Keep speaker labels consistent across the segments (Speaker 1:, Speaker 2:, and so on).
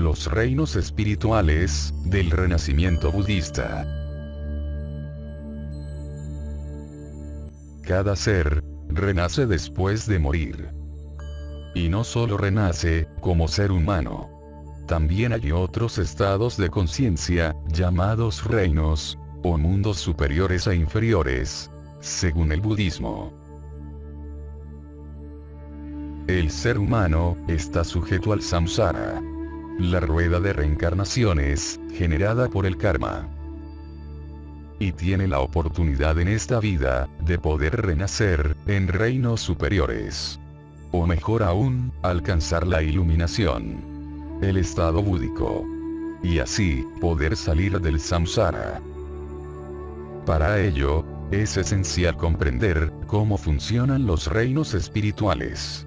Speaker 1: los reinos espirituales del renacimiento budista. Cada ser renace después de morir. Y no solo renace como ser humano. También hay otros estados de conciencia, llamados reinos, o mundos superiores e inferiores, según el budismo. El ser humano está sujeto al samsara, la rueda de reencarnaciones, generada por el karma. Y tiene la oportunidad en esta vida, de poder renacer, en reinos superiores. O mejor aún, alcanzar la iluminación. El estado búdico. Y así, poder salir del samsara. Para ello, es esencial comprender cómo funcionan los reinos espirituales.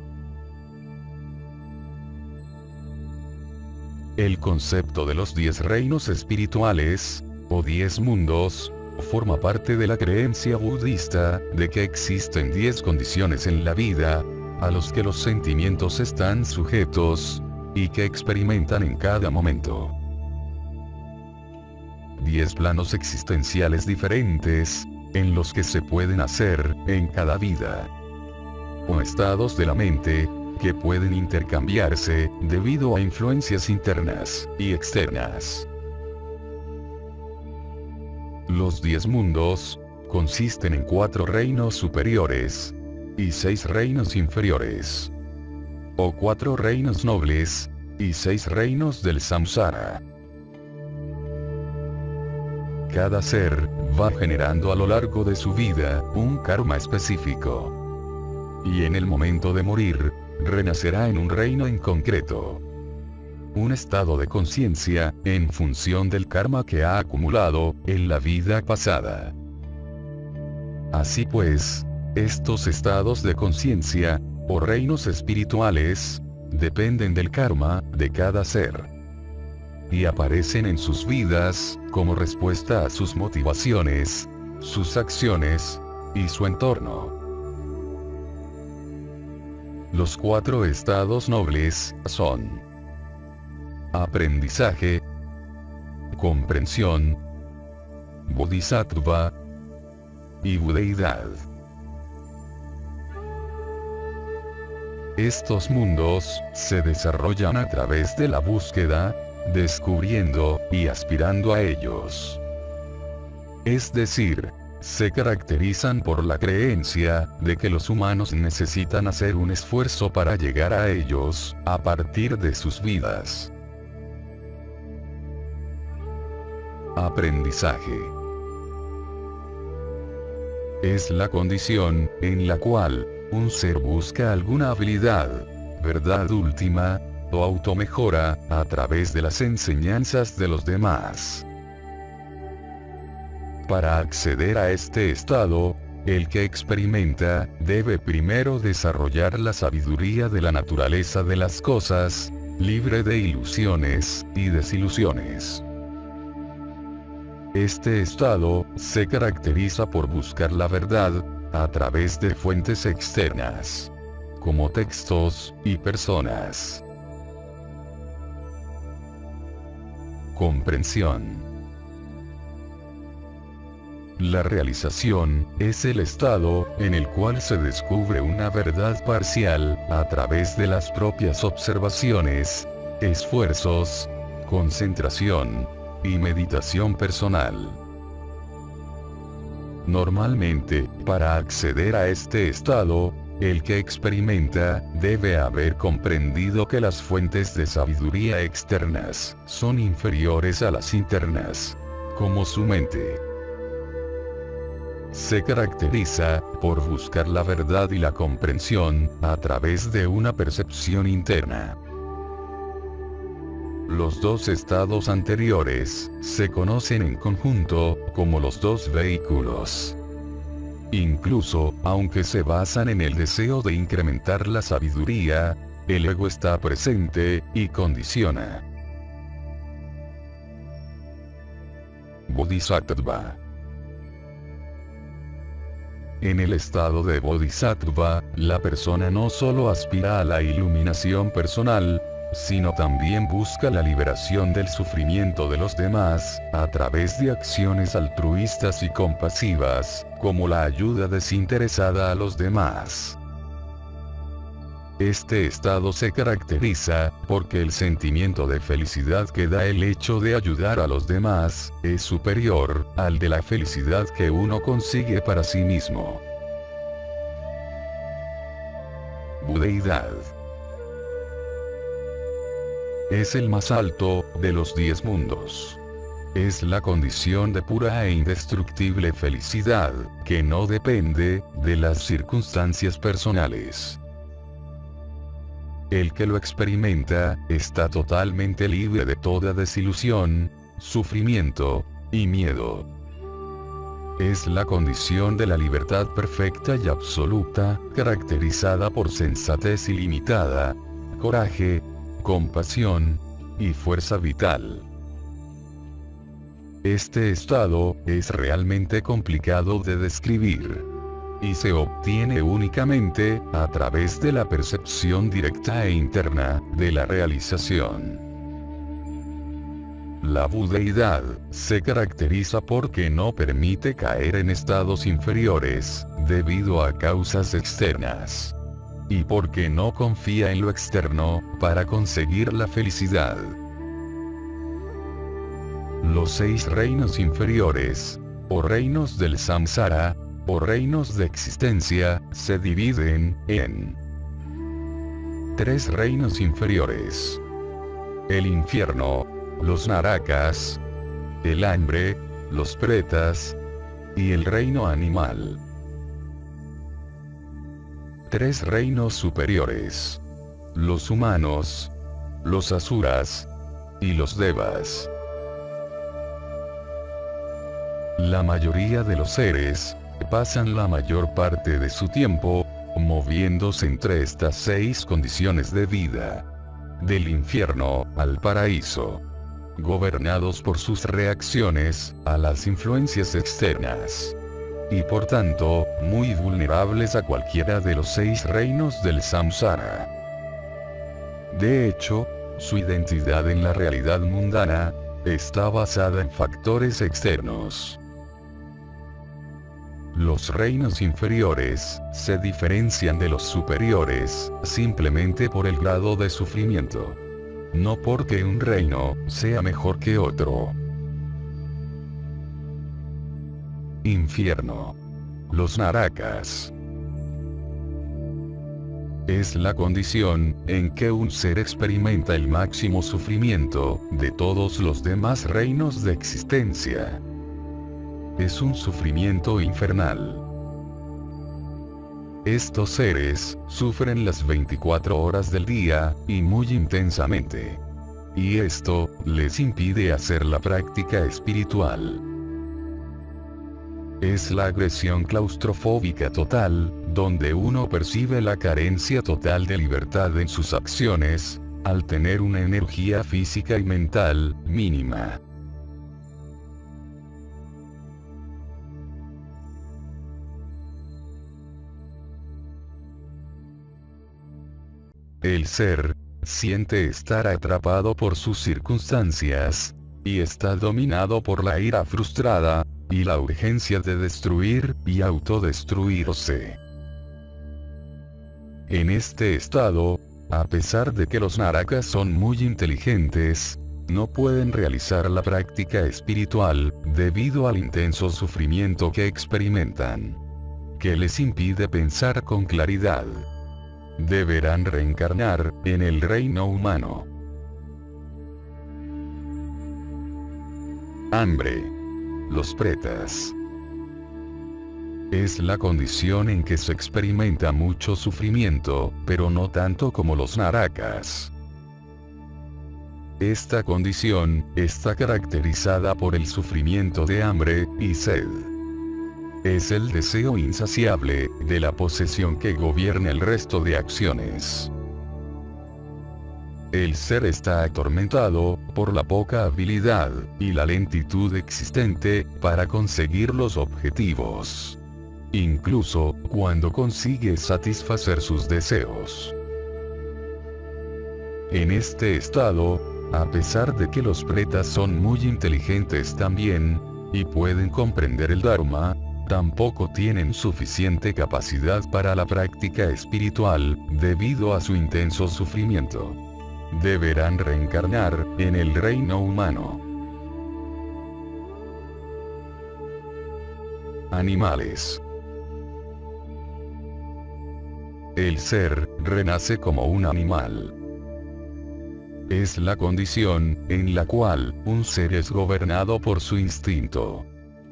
Speaker 1: El concepto de los 10 reinos espirituales, o 10 mundos, forma parte de la creencia budista, de que existen 10 condiciones en la vida, a los que los sentimientos están sujetos, y que experimentan en cada momento. 10 planos existenciales diferentes, en los que se pueden hacer, en cada vida. O estados de la mente, que pueden intercambiarse, debido a influencias internas y externas. Los 10 mundos consisten en 4 reinos superiores y 6 reinos inferiores, o 4 reinos nobles y 6 reinos del samsara. Cada ser va generando a lo largo de su vida un karma específico, y en el momento de morir renacerá en un reino en concreto. Un estado de conciencia, en función del karma que ha acumulado, en la vida pasada. Así pues, estos estados de conciencia, o reinos espirituales, dependen del karma, de cada ser. Y aparecen en sus vidas, como respuesta a sus motivaciones, sus acciones, y su entorno. Los 4 estados nobles, son: aprendizaje, comprensión, bodhisattva y budeidad. Estos mundos se desarrollan a través de la búsqueda, descubriendo y aspirando a ellos. Es decir, se caracterizan por la creencia de que los humanos necesitan hacer un esfuerzo para llegar a ellos, a partir de sus vidas. Aprendizaje es la condición en la cual un ser busca alguna habilidad, verdad última, o automejora, a través de las enseñanzas de los demás. Para acceder a este estado, el que experimenta, debe primero desarrollar la sabiduría de la naturaleza de las cosas, libre de ilusiones y desilusiones. Este estado se caracteriza por buscar la verdad, a través de fuentes externas, como textos y personas. Comprensión. La realización es el estado en el cual se descubre una verdad parcial, a través de las propias observaciones, esfuerzos, concentración y meditación personal. Normalmente, para acceder a este estado, el que experimenta debe haber comprendido que las fuentes de sabiduría externas son inferiores a las internas, como su mente. Se caracteriza por buscar la verdad y la comprensión a través de una percepción interna. Los 2 estados anteriores se conocen en conjunto como los 2 vehículos. Incluso, aunque se basan en el deseo de incrementar la sabiduría, el ego está presente y condiciona. Bodhisattva. En el estado de Bodhisattva, la persona no solo aspira a la iluminación personal, sino también busca la liberación del sufrimiento de los demás, a través de acciones altruistas y compasivas, como la ayuda desinteresada a los demás. Este estado se caracteriza, porque el sentimiento de felicidad que da el hecho de ayudar a los demás, es superior, al de la felicidad que uno consigue para sí mismo. Budeidad. Es el más alto, de los 10 mundos. Es la condición de pura e indestructible felicidad, que no depende, de las circunstancias personales. El que lo experimenta, está totalmente libre de toda desilusión, sufrimiento, y miedo. Es la condición de la libertad perfecta y absoluta, caracterizada por sensatez ilimitada, coraje, compasión, y fuerza vital. Este estado, es realmente complicado de describir. Y se obtiene únicamente, a través de la percepción directa e interna, de la realización. La budeidad, se caracteriza porque no permite caer en estados inferiores, debido a causas externas. Y porque no confía en lo externo, para conseguir la felicidad. Los 6 reinos inferiores, o reinos del samsara, o reinos de existencia, se dividen, en 3 reinos inferiores. El infierno, los narakas, el hambre, los pretas, y el reino animal. 3 reinos superiores. Los humanos, los asuras, y los devas. La mayoría de los seres, pasan la mayor parte de su tiempo, moviéndose entre estas 6 condiciones de vida. Del infierno, al paraíso. Gobernados por sus reacciones, a las influencias externas. Y por tanto, muy vulnerables a cualquiera de los 6 reinos del samsara. De hecho, su identidad en la realidad mundana, está basada en factores externos. Los reinos inferiores, se diferencian de los superiores, simplemente por el grado de sufrimiento. No porque un reino, sea mejor que otro. Infierno. Los narakas. Es la condición, en que un ser experimenta el máximo sufrimiento, de todos los demás reinos de existencia. Es un sufrimiento infernal. Estos seres, sufren las 24 horas del día, y muy intensamente. Y esto, les impide hacer la práctica espiritual. Es la agresión claustrofóbica total, donde uno percibe la carencia total de libertad en sus acciones, al tener una energía física y mental, mínima. El ser, siente estar atrapado por sus circunstancias, y está dominado por la ira frustrada, y la urgencia de destruir, y autodestruirse. En este estado, a pesar de que los narakas son muy inteligentes, no pueden realizar la práctica espiritual, debido al intenso sufrimiento que experimentan. Que les impide pensar con claridad. Deberán reencarnar, en el reino humano. Hambre. Los pretas. Es la condición en que se experimenta mucho sufrimiento, pero no tanto como los narakas. Esta condición, está caracterizada por el sufrimiento de hambre, y sed. Es el deseo insaciable, de la posesión que gobierna el resto de acciones. El ser está atormentado, por la poca habilidad, y la lentitud existente, para conseguir los objetivos. Incluso, cuando consigue satisfacer sus deseos. En este estado, a pesar de que los pretas son muy inteligentes también, y pueden comprender el Dharma, tampoco tienen suficiente capacidad para la práctica espiritual, debido a su intenso sufrimiento. Deberán reencarnar en el reino humano. Animales. El ser renace como un animal. Es la condición en la cual un ser es gobernado por su instinto.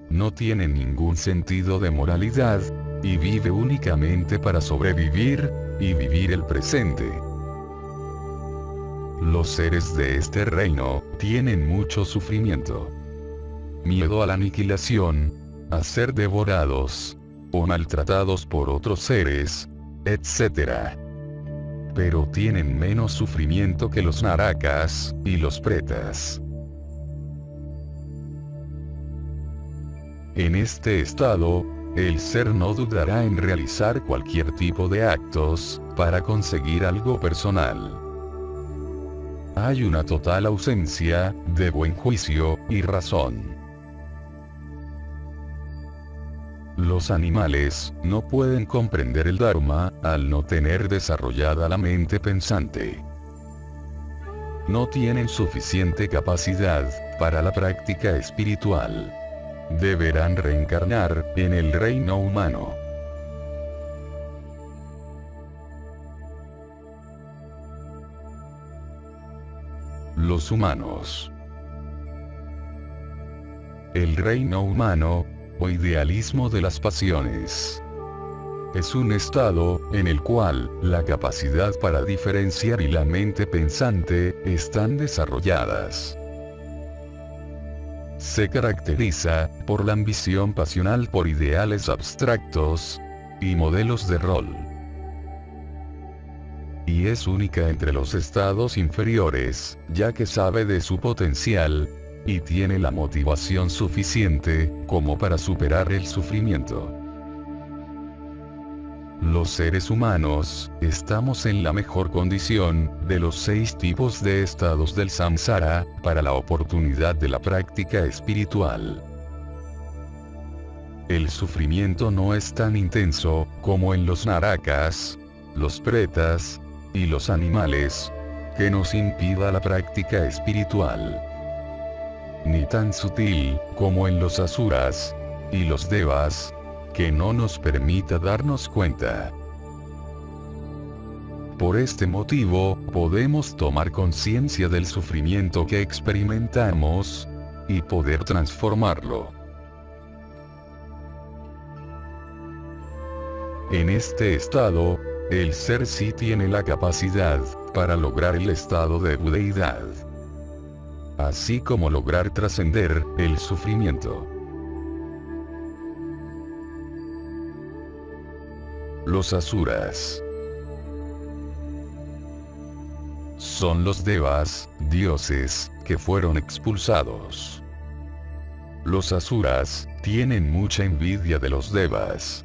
Speaker 1: No tiene ningún sentido de moralidad, y vive únicamente para sobrevivir y vivir el presente. Los seres de este reino tienen mucho sufrimiento. Miedo a la aniquilación, a ser devorados, o maltratados por otros seres, etc. Pero tienen menos sufrimiento que los narakas y los pretas. En este estado, el ser no dudará en realizar cualquier tipo de actos para conseguir algo personal. Hay una total ausencia de buen juicio y razón. Los animales no pueden comprender el Dharma al no tener desarrollada la mente pensante. No tienen suficiente capacidad para la práctica espiritual. Deberán reencarnar en el reino humano. Los humanos. El reino humano, o idealismo de las pasiones, es un estado en el cual la capacidad para diferenciar y la mente pensante están desarrolladas. Se caracteriza por la ambición pasional por ideales abstractos y modelos de rol. Y es única entre los estados inferiores, ya que sabe de su potencial, y tiene la motivación suficiente como para superar el sufrimiento. Los seres humanos estamos en la mejor condición de los 6 tipos de estados del samsara para la oportunidad de la práctica espiritual. El sufrimiento no es tan intenso como en los narakas, los pretas y los animales, que nos impida la práctica espiritual. Ni tan sutil como en los asuras y los devas, que no nos permita darnos cuenta. Por este motivo, podemos tomar conciencia del sufrimiento que experimentamos y poder transformarlo. En este estado, el ser sí tiene la capacidad para lograr el estado de budeidad, así como lograr trascender el sufrimiento. Los asuras son los devas, dioses, que fueron expulsados. Los asuras tienen mucha envidia de los devas.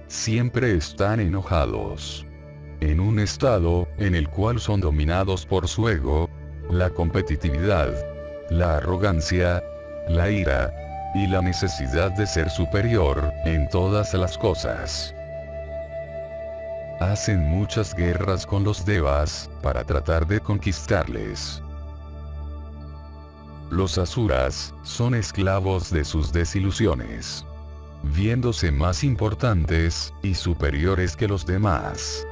Speaker 1: Siempre están enojados. En un estado en el cual son dominados por su ego, la competitividad, la arrogancia, la ira y la necesidad de ser superior en todas las cosas. Hacen muchas guerras con los devas para tratar de conquistarles. Los asuras son esclavos de sus desilusiones, viéndose más importantes y superiores que los demás.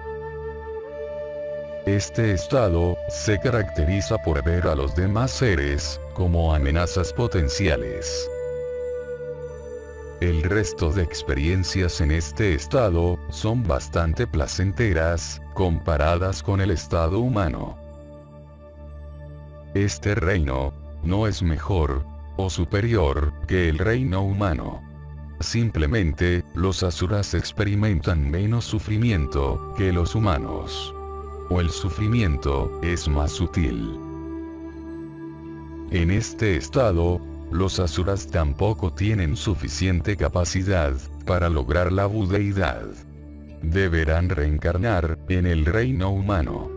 Speaker 1: Este estado se caracteriza por ver a los demás seres como amenazas potenciales. El resto de experiencias en este estado son bastante placenteras, comparadas con el estado humano. Este reino no es mejor o superior que el reino humano. Simplemente, los asuras experimentan menos sufrimiento que los humanos. O el sufrimiento es más sutil. En este estado, los asuras tampoco tienen suficiente capacidad para lograr la budeidad. Deberán reencarnar en el reino humano.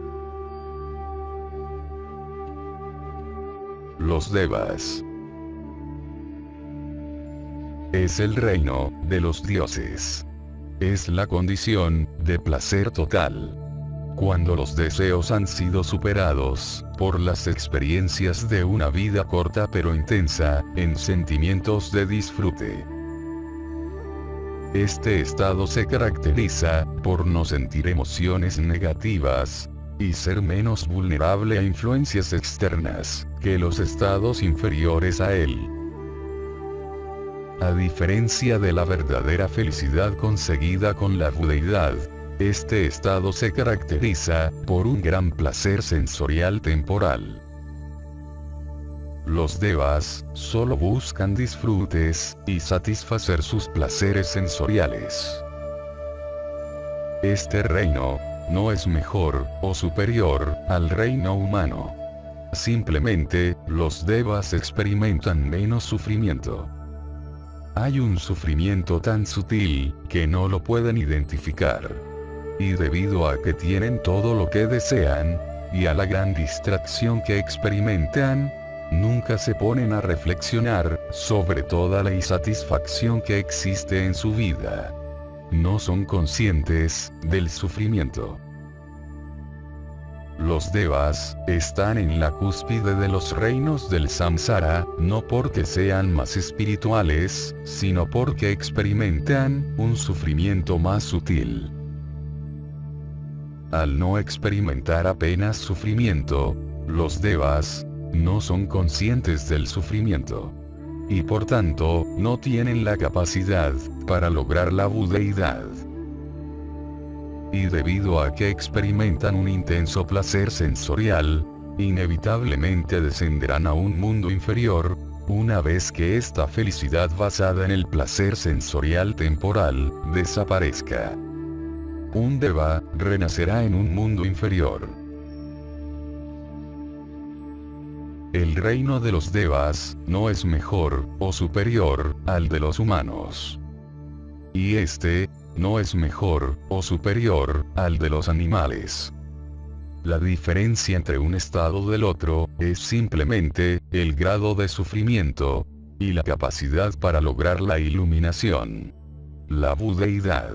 Speaker 1: los devas. Es el reino de los dioses. Es la condición de placer total. Cuando los deseos han sido superados por las experiencias de una vida corta pero intensa, en sentimientos de disfrute. Este estado se caracteriza por no sentir emociones negativas y ser menos vulnerable a influencias externas que los estados inferiores a él. A diferencia de la verdadera felicidad conseguida con la budeidad, este estado se caracteriza por un gran placer sensorial temporal. Los devas solo buscan disfrutes y satisfacer sus placeres sensoriales. Este reino no es mejor o superior al reino humano. Simplemente, los devas experimentan menos sufrimiento. Hay un sufrimiento tan sutil que no lo pueden identificar. Y debido a que tienen todo lo que desean, y a la gran distracción que experimentan, nunca se ponen a reflexionar sobre toda la insatisfacción que existe en su vida. No son conscientes del sufrimiento. Los devas están en la cúspide de los reinos del samsara, no porque sean más espirituales, sino porque experimentan un sufrimiento más sutil. Al no experimentar apenas sufrimiento, los devas no son conscientes del sufrimiento. Y por tanto, no tienen la capacidad para lograr la budeidad. Y debido a que experimentan un intenso placer sensorial, inevitablemente descenderán a un mundo inferior, una vez que esta felicidad basada en el placer sensorial temporal desaparezca. Un deva renacerá en un mundo inferior. El reino de los devas no es mejor o superior al de los humanos. Y este no es mejor o superior al de los animales. La diferencia entre un estado del otro es simplemente el grado de sufrimiento y la capacidad para lograr la iluminación, la budeidad.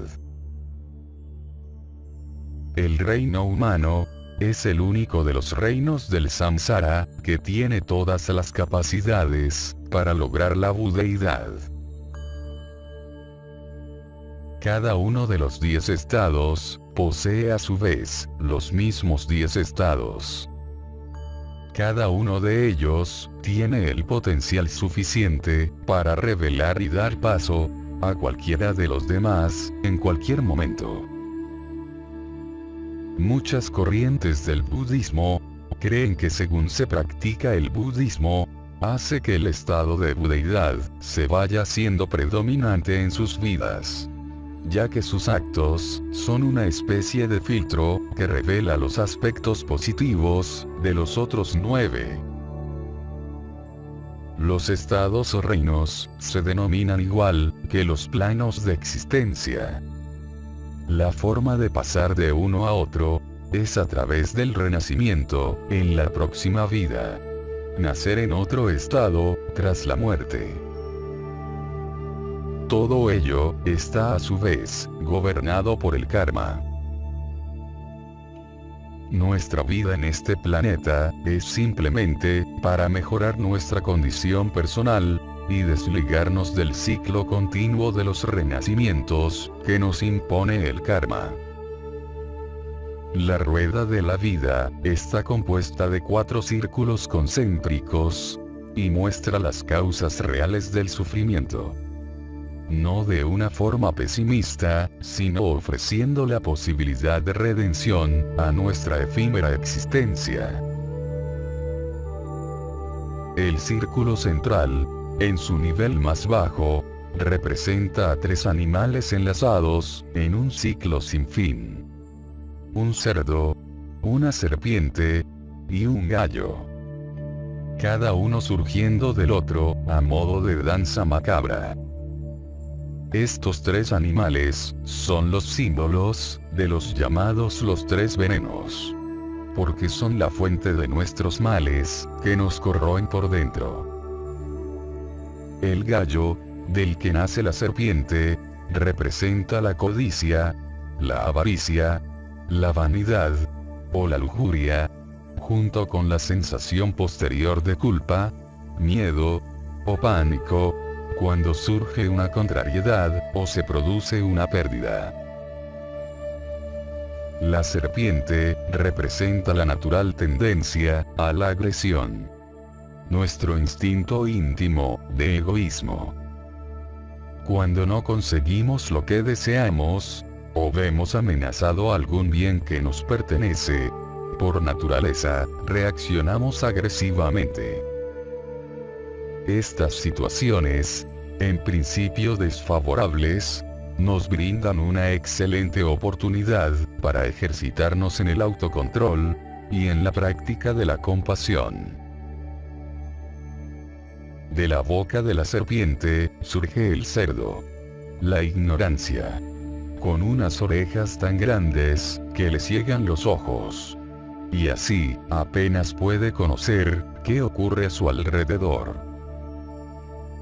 Speaker 1: El reino humano es el único de los reinos del samsara que tiene todas las capacidades para lograr la budeidad. Cada uno de los 10 estados posee a su vez los mismos 10 estados. Cada uno de ellos tiene el potencial suficiente para revelar y dar paso a cualquiera de los demás en cualquier momento. Muchas corrientes del budismo creen que según se practica el budismo, hace que el estado de budeidad se vaya siendo predominante en sus vidas, ya que sus actos son una especie de filtro que revela los aspectos positivos de los otros 9. Los estados o reinos se denominan igual que los planos de existencia. La forma de pasar de uno a otro es a través del renacimiento en la próxima vida. Nacer en otro estado tras la muerte. Todo ello está a su vez gobernado por el karma. Nuestra vida en este planeta es simplemente para mejorar nuestra condición personal y desligarnos del ciclo continuo de los renacimientos que nos impone el karma. La rueda de la vida está compuesta de 4 círculos concéntricos y muestra las causas reales del sufrimiento. No de una forma pesimista, sino ofreciendo la posibilidad de redención a nuestra efímera existencia. El círculo central, en su nivel más bajo, representa a 3 animales enlazados en un ciclo sin fin. Un cerdo, una serpiente y un gallo. Cada uno surgiendo del otro a modo de danza macabra. Estos 3 animales son los símbolos de los llamados los 3 venenos. porque son la fuente de nuestros males, que nos corroen por dentro. El gallo, del que nace la serpiente, representa la codicia, la avaricia, la vanidad, o la lujuria, junto con la sensación posterior de culpa, miedo, o pánico, cuando surge una contrariedad, o se produce una pérdida. La serpiente representa la natural tendencia a la agresión. Nuestro instinto íntimo de egoísmo. Cuando no conseguimos lo que deseamos, o vemos amenazado algún bien que nos pertenece, por naturaleza, reaccionamos agresivamente. Estas situaciones, en principio desfavorables, nos brindan una excelente oportunidad para ejercitarnos en el autocontrol y en la práctica de la compasión. De la boca de la serpiente surge el cerdo, la ignorancia, con unas orejas tan grandes que le ciegan los ojos. Y así, apenas puede conocer qué ocurre a su alrededor.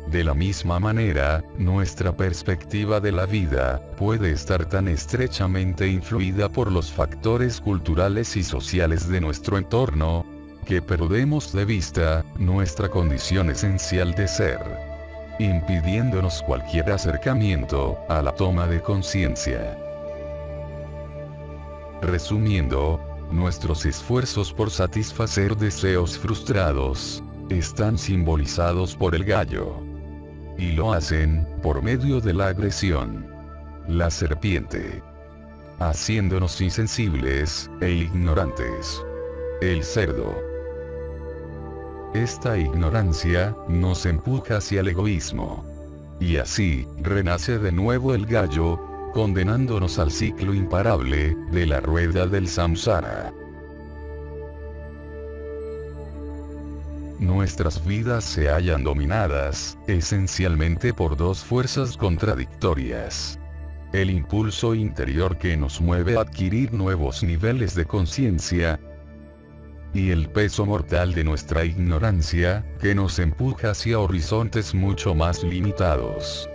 Speaker 1: De la misma manera, nuestra perspectiva de la vida puede estar tan estrechamente influida por los factores culturales y sociales de nuestro entorno, que perdemos de vista nuestra condición esencial de ser, impidiéndonos cualquier acercamiento a la toma de conciencia. Resumiendo, nuestros esfuerzos por satisfacer deseos frustrados están simbolizados por el gallo. Y lo hacen por medio de la agresión, la serpiente, haciéndonos insensibles e ignorantes, el cerdo. Esta ignorancia nos empuja hacia el egoísmo. Y así, renace de nuevo el gallo, condenándonos al ciclo imparable de la rueda del samsara. Nuestras vidas se hallan dominadas, esencialmente por dos fuerzas contradictorias. El impulso interior que nos mueve a adquirir nuevos niveles de conciencia, y el peso mortal de nuestra ignorancia, que nos empuja hacia horizontes mucho más limitados.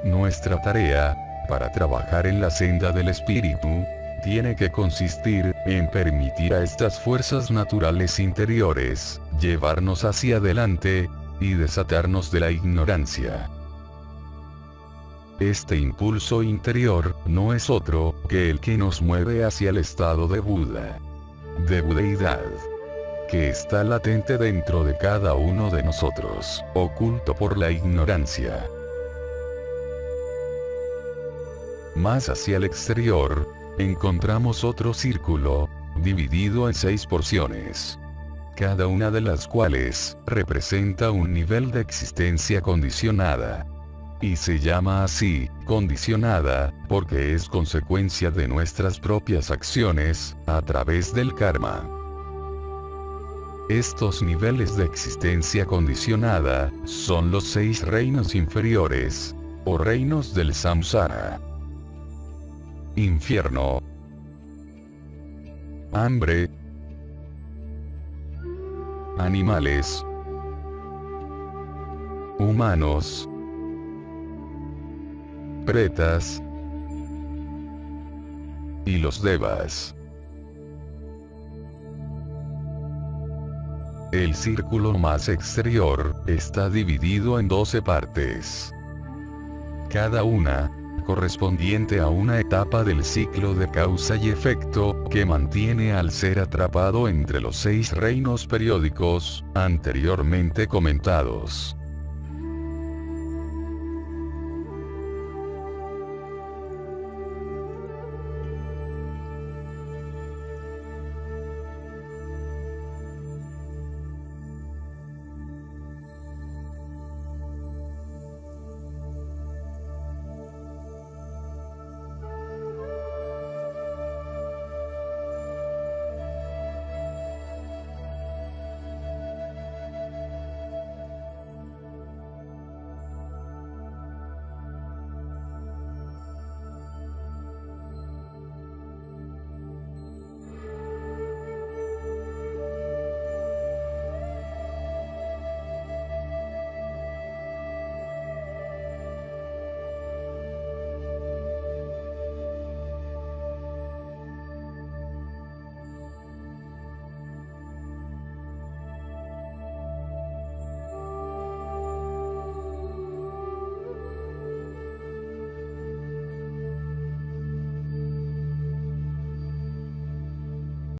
Speaker 1: Nuestra tarea, para trabajar en la senda del espíritu, tiene que consistir en permitir a estas fuerzas naturales interiores llevarnos hacia adelante y desatarnos de la ignorancia. Este impulso interior no es otro que el que nos mueve hacia el estado de Buda, de budeidad, que está latente dentro de cada uno de nosotros, oculto por la ignorancia. Más hacia el exterior, encontramos otro círculo, dividido en 6 porciones, cada una de las cuales representa un nivel de existencia condicionada. Y se llama así, condicionada, porque es consecuencia de nuestras propias acciones, a través del karma. Estos niveles de existencia condicionada, son los 6 reinos inferiores, o reinos del samsara. Infierno, hambre, animales, humanos, pretas, y los devas. El círculo más exterior está dividido en 12 partes, cada una correspondiente a una etapa del ciclo de causa y efecto, que mantiene al ser atrapado entre los 6 reinos periódicos, anteriormente comentados.